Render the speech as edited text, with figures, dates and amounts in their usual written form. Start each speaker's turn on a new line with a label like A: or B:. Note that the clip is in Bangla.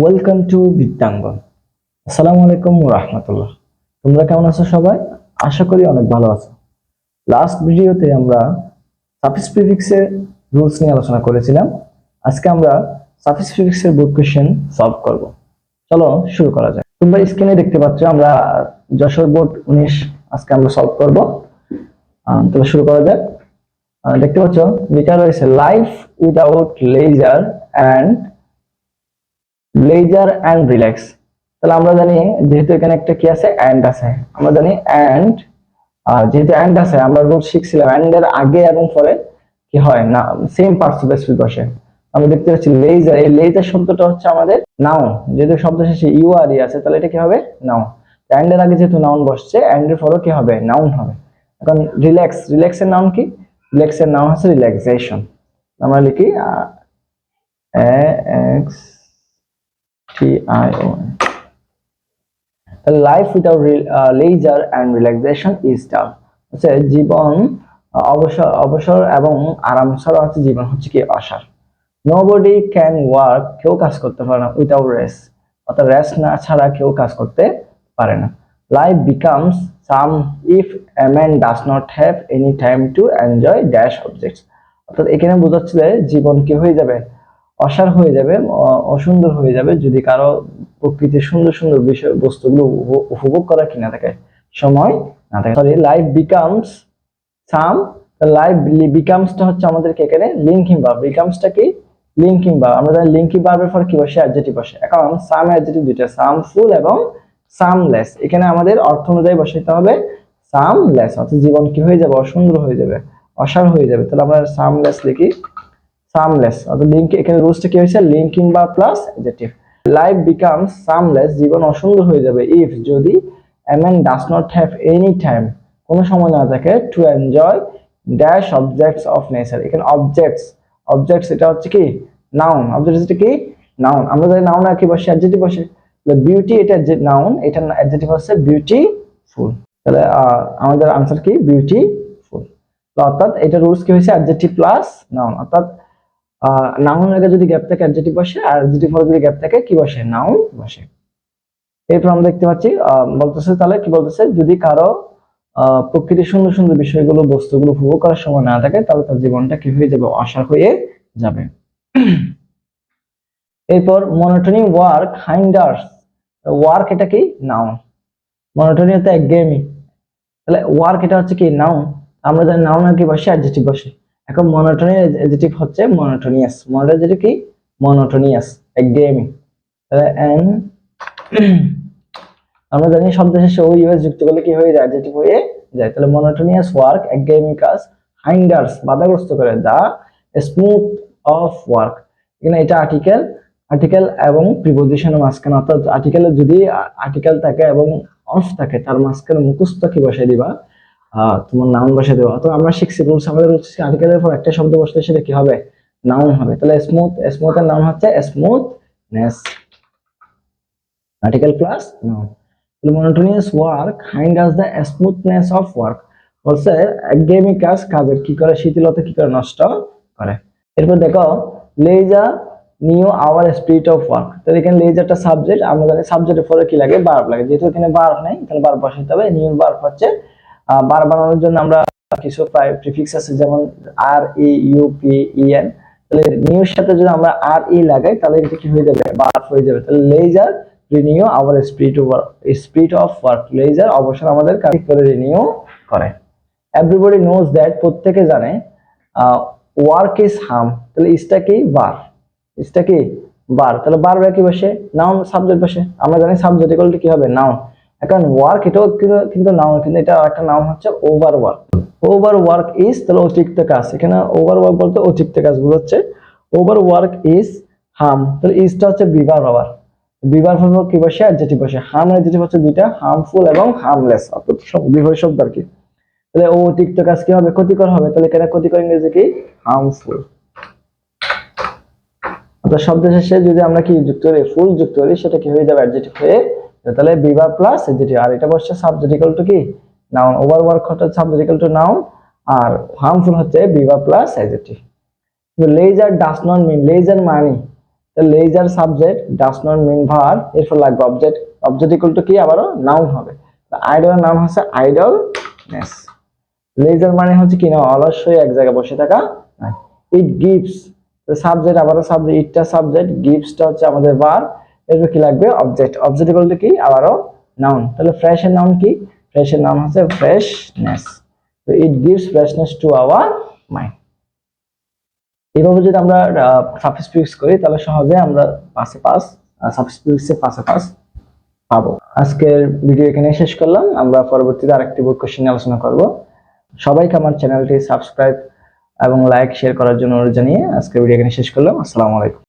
A: Welcome to বিদ্যাঙ্গন। আসসালামু আলাইকুম ওয়া রাহমাতুল্লাহ। তোমরা কেমন আছো সবাই? আশা করি অনেক ভালো আছো। লাস্ট ভিডিওতে আমরা সাফিক্স প্রিফিক্সের রুলস নিয়ে আলোচনা করেছিলাম। আজকে আমরা সাফিক্স প্রিফিক্সের বোর্ড কোশ্চেন সলভ করব। চলো শুরু করা যাক। তোমরা স্ক্রিনে দেখতে পাচ্ছ আমরা যশোর বোর্ড 19 আজকে আমরা সলভ করব। তাহলে শুরু করা যাক। দেখতে পাচ্ছ লেখা রয়েছে life without leisure and relax. তাহলে আমরা জানি যেহেতু এখানে একটা কি আছে অ্যান্ড আছে, আমরা জানি অ্যান্ড, যেহেতু অ্যান্ড আছে আমরা রুল শিখছিলাম অ্যান্ড এর আগে এবং পরে কি হয় না সেম পার্টিসিপেট বসে। আমরা দেখতে পাচ্ছি লেজার, এই লেজার শব্দটা হচ্ছে আমাদের নাউন, যেহেতু শব্দ শেষে ইউ আর ই আছে তাহলে এটা কি হবে নাউন। অ্যান্ড এর আগে যেহেতু নাউন বসছে অ্যান্ড এর পরে কি হবে নাউন হবে। এখন রিল্যাক্স এর নাউন কি? রিল্যাক্স এর নাউন হচ্ছে রিল্যাক্সেশন। আমরা লিখি X TION। Life without leisure and relaxation is dull. হচ্ছে জীবন অবসর এবং আরাম ছাড়া হচ্ছে জীবন হচ্ছে কি অসার। নোবডি ক্যান ওয়ার্ক, কেউ কাজ করতে পারে না উইদাউট রেস্ট, অর্থাৎ রেস্ট না ছাড়া কেউ কাজ করতে পারে না। Life becomes some if a man does not have any time to enjoy dash objects. অর্থাৎ এখানে বোঝাচ্ছে যে জীবন কি হয়ে যাবে অসার হয়ে যাবে, অসুন্দর হয়ে যাবে যদি কারো প্রকৃতির সুন্দর সুন্দর বিষয় বস্তুগুলো উপভোগ করার কি না থাকে, সময় না থাকে। সরি, লাইফ বিকামস সাম, লাইফ বিকামসটা হচ্ছে আমাদেরকে এখানে লিঙ্কিং ভার্ব। বিকামসটা কি লিঙ্কিং ভার্ব। আমরা জানি লিঙ্কিং ভার্বের পর কি বসে অ্যাডজেক্টিভ বসে। এখন সাম অ্যাডজেক্টিভ দুইটা, সামফুল এবং সামলেস। এখানে আমাদের অর্থ অনুযায়ী বসাইতে হবে সামলেস, অর্থাৎ জীবন কি হয়ে যাবে অসুন্দর হয়ে যাবে, অসার হয়ে যাবে। তাহলে আমরা সামলেস লিখি, সামলেস। অর্থাৎ লিঙ্ক, এখানে রুলসটা কি হয়েছে linking verb plus adjective. Life becomes seamless, জীবন অসুন্দর হয়ে যাবে ইফ যদি a man does not have any time, কোনো সময় না থাকে to enjoy dash objects of nature. এখানে অবজেক্টস এটা হচ্ছে কি নাউন, অবজেক্টস এটা কি নাউন। আমরা জানি নাউন আর কি বসে অ্যাডজেক্টিভ বসে। বিউটি এটা নাউন, এটা অ্যাডজেক্টিভ হচ্ছে বিউটিফুল। তাহলে আমাদের আনসার কি বিউটিফুল। অর্থাৎ এটা রুলস কি হয়েছে অ্যাডজেক্টিভ প্লাস নাউন, অর্থাৎ নাউন আগে যদি গ্যাপ থাকে অ্যাডজেক্টিভ বসে, আর অ্যাডজেক্টিভ পরে যদি গ্যাপ থাকে কি বসে নাউন বসে। এরপর আমরা দেখতে পাচ্ছি বলতেছে, তাহলে কি বলতেছে যদি কারো প্রকৃতির সুন্দর সুন্দর বিষয়গুলো বস্তুগুলো উপভোগ করার সময় না থাকে তাহলে তার জীবনটা কি হয়ে যাবে অসার হয়ে যাবে। এরপর মনোটনি ওয়ার্ক হাইন্ডার্স, ওয়ার্ক এটা কি নাউন, মনোটনি হচ্ছে একঘেয়েমি, তাহলে ওয়ার্ক এটা হচ্ছে কি নাউন। আমরা জানি নাউন আর কি বসে অ্যাডজেক্টিভ বসে। এখন মনোটনি অ্যাডজেক্টিভ হচ্ছে মনোটোনিয়াস, মনোটনি কি মনোটোনিয়াস একঘেয়েমি। তাহলে আমরা জানি শব্দ শেষে ও ইউএস যুক্ত করলে কি হয়ে যায় অ্যাডজেক্টিভ হয়ে যায়। তাহলে মনোটোনিয়াস ওয়ার্ক একঘেয়েমি কাজ, হাইন্ডার্স বাধাগ্রস্ত করে, দা স্মুথ অফ ওয়ার্ক। এখানে এটা আর্টিকেল এবং প্রিপোজিশনের মাঝখানে, অর্থাৎ আর্টিকেলের যদি আর্টিকেল থাকে এবং অফ থাকে তার মাঝখানে মুখস্থ কি বসাই দিবা তোমার নাউন বসাই দেবা। অথবা আমরা শিখছি রুলস, আমাদের রুলস আর্টিকেলের পর একটা শব্দ বসলে সেটা কি হবে নাউন হবে। তাহলে স্মুথ এর নাউন হচ্ছে smoothness, article plus noun. Monotonous work hinders the smoothness of work, বলছে একঘেয়েমি কাজ কাজের কি করে শিথিলতা কি করে নষ্ট করে। এরপর দেখো leisure new our spirit of work. তাহলে এখানে লেজারটা সাবজেক্ট, আমরা জানি সাবজেক্টের পরে কি লাগে ভার্ব লাগে, যেহেতু এখানে ভার্ব নাই তাহলে ভার্ব বসাইতে হবে। নিউ ভার্ব হচ্ছে ভার্ব বানানোর জন্য আমরা কিছু প্রিফিক্স আছে যেমন আর ই ইউ পি ই এন। তাহলে নিউর সাথে যদি আমরা আর ই লাগাই তাহলে এটা কি হয়ে যাবে ভার্ব হয়ে যাবে। তাহলে leisure renew our spirit of work, leisure অবসর আমাদের কাজ করে রিনিউ করে। এভরিবডি নোজ দ্যাট, প্রত্যেকে জানে ওয়ার্ক ইজ হার্ম। তাহলে ইসটা কি বার, ইসটা কি বার, তাহলে বার কি বসে নাউন সাবজেক্ট বসে। আমরা জানি সাবজেক্ট এগুলো কি হবে নাউন। এখন ওয়ার্ক এটাও কিন্তু নাউন, কিন্তু এটা একটা নাউন হচ্ছে over work. Over work is, তাহলে অতিরিক্ত কাজ, এখানে ওভার ওয়ার্ক বলতে অতিরিক্ত কাজ বোঝাচ্ছে। ওভার ওয়ার্ক ইজ হার্ম, তাহলে ইজটা হচ্ছে বিভার আবার, বিভার পর কি বসে অ্যাডজেক্টিভ বসে। হার্ম অ্যাডজেক্টিভ হচ্ছে দুইটা, হার্মফুল এবং হার্মলেস, অর্থাৎ বিভার শব্দ আর কি। তাহলে ও অতিরিক্ত কাজ কি হবে ক্ষতিকর হবে, তাহলে এখানে ক্ষতিকর ইংরেজি কি হার্মফুল। অর্থাৎ শব্দ শেষে যদি আমরা কি যুক্ত করি ফুল যুক্ত করি সেটা কি হয়ে যাবে অ্যাডজেক্টিভ হয়ে, তাহলে বিভার প্লাস অ্যাডজেক্টিভ। আর এটা বসছে সাবজেক্ট ইকুয়াল টু কি নাউন, ওভার ওয়ার্ক হচ্ছে সাবজেক্ট ইকুয়াল টু নাউন, আর হার্মফুল হচ্ছে বিভার প্লাস অ্যাডজেক্টিভ। লেজার ডাজ নট মিন, লেজার মানে লেজার subject does not mean verb, এরপর লাগবে অবজেক্ট, অবজেক্ট ইকুয়াল টু কি আবারও নাউন হবে। আইডলের নাম হচ্ছে আইডলনেস। লেজার মানে হচ্ছে কি না অলসই এক জায়গায় বসে থাকা। ইট গিভস, সাবজেক্ট আবারও সাবজেক্ট, ইটটা সাবজেক্ট, গিভসটা হচ্ছে আমাদের ভার্ব, এরপর কি লাগবে অবজেক্ট, অবজেক্ট ইকুয়াল টু কি আবারও নাউন। তাহলে ফ্রেশ এর নাউন কি, ফ্রেশ এর নাম হচ্ছে ফ্রেশনেস। তো it gives freshness to our mind. এইভাবে যদি আমরা সাবস্টিটিউট করি তাহলে সহজে আমরা পাঁচে পাঁচ, সাবস্টিটিউটসে পাঁচে পাঁচ পাবো। আজকের ভিডিও এখানে শেষ করলাম, আমরা পরবর্তীতে আরেকটি বোর্ড কোশ্চেন নিয়ে আলোচনা করব। সবাইকে আমার চ্যানেলটি সাবস্ক্রাইব এবং লাইক শেয়ার করার জন্য অনুরোধ জানিয়ে আজকের ভিডিও এখানে শেষ করলাম। আসসালামু আলাইকুম।